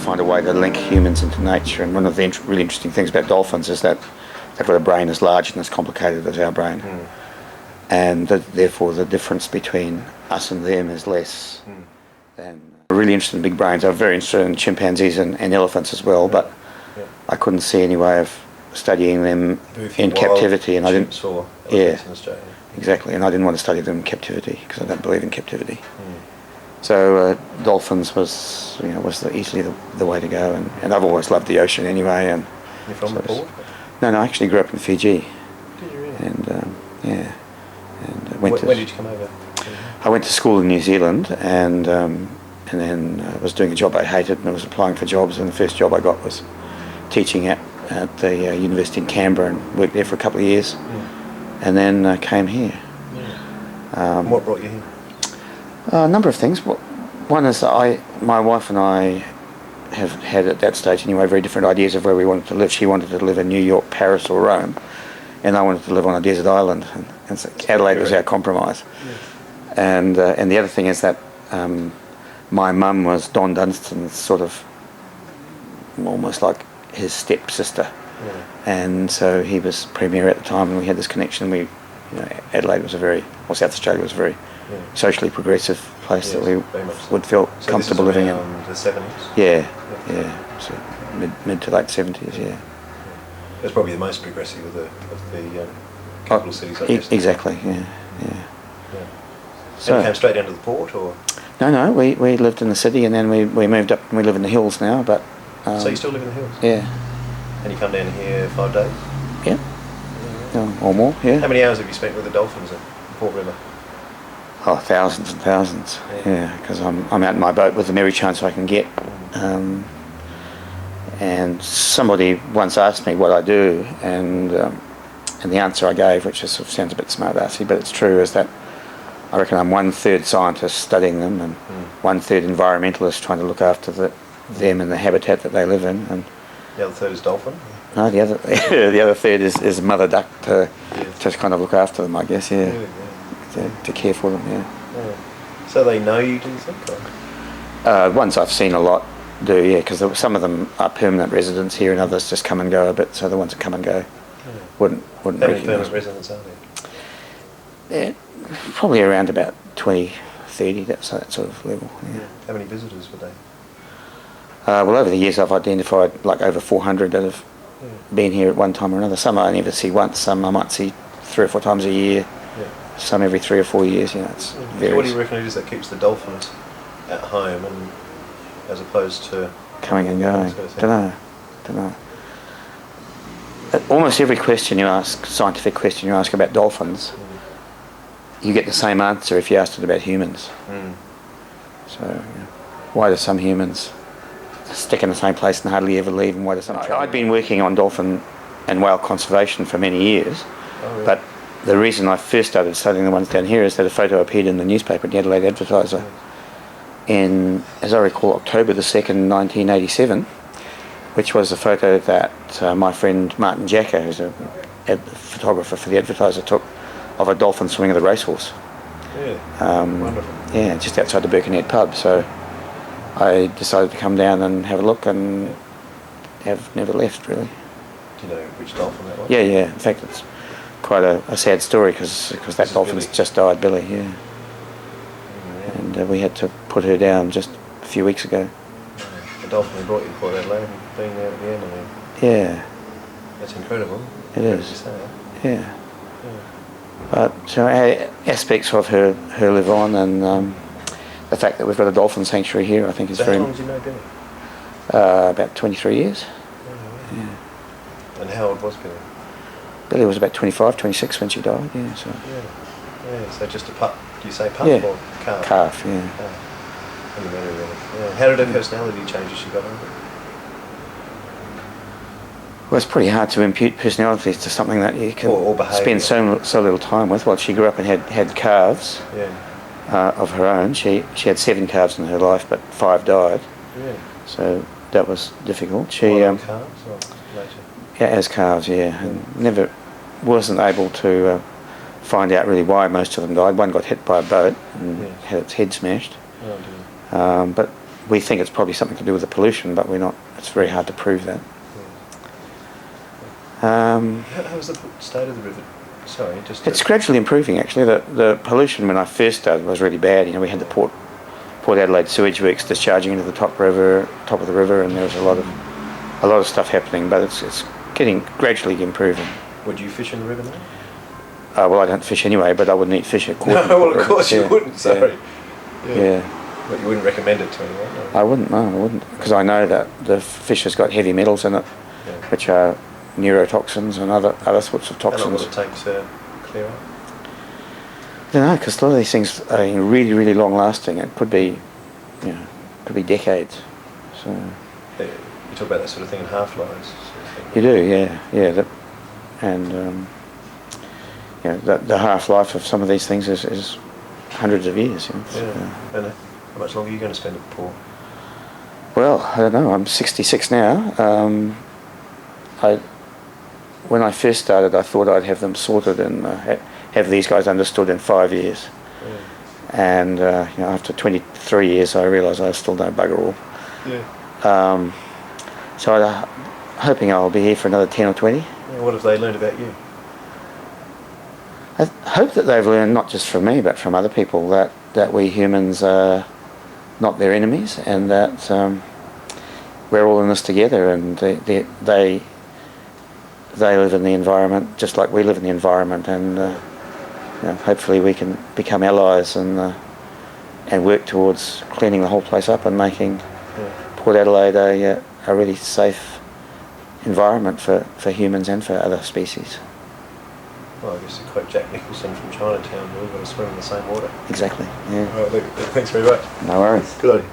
find a way to link humans into nature. And one of the really interesting things about dolphins is that they've got a brain as large and as complicated as our brain. And therefore the difference between us and them is less. And I'm really interested in big brains. I'm very interested in chimpanzees and elephants as well, but I couldn't see any way of studying them in captivity, and I didn't. Yeah, in Australia. Exactly, and I didn't want to study them in captivity because I don't believe in captivity. So dolphins was easily the way to go, and I've always loved the ocean anyway. And you're from the port? No, I actually grew up in Fiji. Did you really? And when did you come over? I went to school in New Zealand, and then I was doing a job I hated, and I was applying for jobs, and the first job I got was teaching at the university in Canberra, and worked there for a couple of years, and then came here. What brought you here? A number of things. One is that my wife and I have had at that stage anyway very different ideas of where we wanted to live. She wanted to live in New York, Paris or Rome, and I wanted to live on a desert island, and so Adelaide was our compromise. And the other thing is that my mum was Don Dunstan's sort of almost like his stepsister, and so he was premier at the time, and we had this connection. Adelaide was South Australia was a very socially progressive place that we would feel comfortable living in. The 70s? Yeah. So mid to late 70s, yeah. It's probably the most progressive of the capital cities, I guess. Exactly, yeah. So you came straight down to the port, or? No, we lived in the city, and then we moved up, and we live in the hills now, but... so you still live in the hills? Yeah. And you come down here 5 days? Yeah. Or more, yeah. How many hours have you spent with the dolphins at Port River? Oh, thousands and thousands, because I'm out in my boat with them every chance I can get. And somebody once asked me what I do, and the answer I gave, which sort of sounds a bit smart-assy, but it's true, is that I reckon I'm 1/3 scientist studying them, and 1/3 environmentalist trying to look after them and the habitat that they live in. And the other third is dolphin? No, the other third is mother duck to kind of look after them, I guess, to care for them, So they know you, do you think? Ones I've seen a lot do, because some of them are permanent residents here, and others just come and go a bit. So the ones that come and go wouldn't How many recognise. permanent residents are there? Probably around about 20, 30, that sort of level. How many visitors would they? Well, over the years I've identified like over 400 that have been here at one time or another. Some I never see once, some I might see 3 or 4 times a year, some every 3 or 4 years. It's varies. So what do you reckon it is that keeps the dolphins at home, and as opposed to coming and going? Don't know. Almost every question you ask, scientific question you ask about dolphins, you get the same answer if you asked it about humans. So why do some humans stick in the same place and hardly ever leave, and why do some travel? I'd been working on dolphin and whale conservation for many years, but the reason I first started studying the ones down here is that a photo appeared in the newspaper, the Adelaide Advertiser, in, as I recall, October the 2nd, 1987, which was a photo that my friend Martin Jacker, who's a photographer for the Advertiser, took of a dolphin swimming with a racehorse. Wonderful. Yeah, just outside the Birkenhead pub. So I decided to come down and have a look, and have never left, really. Do you know which dolphin that was? Yeah. In fact, it's quite a sad story because that dolphin's just died, Billy. And we had to put her down just a few weeks ago. The dolphin who brought you to Port Adelaide, being there at the end of it. Yeah. That's incredible. It is. You say. Yeah. But aspects of her live on, and the fact that we've got a dolphin sanctuary here, I think, is very... How long did you know Billy? About 23 years. And how old was Billy? Billy was about 25, 26 when she died, So just a pup, do you say pup or calf? Calf, Really. How did her personality change as she got older? Well, it's pretty hard to impute personalities to something that you can spend so little time with. Well, she grew up and had calves of her own. She had 7 calves in her life, but 5 died. So that was difficult. She calves or later? Yeah, as calves, and never wasn't able to find out really why most of them died. One got hit by a boat and had its head smashed. Oh dear. But we think it's probably something to do with the pollution, but we're not. It's very hard to prove that. How's the state of the river? Sorry, just... It's gradually improving, actually. The pollution when I first started was really bad. You know, we had the Port Adelaide sewage works discharging into the top of the river, and there was a lot of stuff happening. But it's getting gradually improving. Would you fish in the river now? Well, I don't fish anyway, but I wouldn't eat fish at court. No, well, of course you wouldn't. Sorry. Yeah. But you wouldn't recommend it to anyone? No? I wouldn't. No, I wouldn't, because I know that the fish has got heavy metals in it, which are neurotoxins and other sorts of toxins. How long will it take to clear up? I don't know, because a lot of these things are really, really long lasting. It could be, decades. So You talk about that sort of thing in half-lives. you do, yeah. And the half-life of some of these things is hundreds of years. You know, yeah. And how much longer are you going to spend at Port? Well, I don't know. I'm 66 now. When I first started, I thought I'd have them sorted and have these guys understood in 5 years. Yeah. And after 23 years, I realised I still don't bugger all. Yeah. So I'm hoping I'll be here for another 10 or 20. Yeah, what have they learned about you? I hope that they've learned not just from me, but from other people, that we humans are not their enemies, and that we're all in this together, and they live in the environment just like we live in the environment, and hopefully we can become allies and work towards cleaning the whole place up and making Port Adelaide a really safe environment for humans and for other species. Well, I guess to quote Jack Nicholson from Chinatown, we've got to swim in the same water. Exactly, yeah. All right, Luke, thanks very much. No worries. Good on you.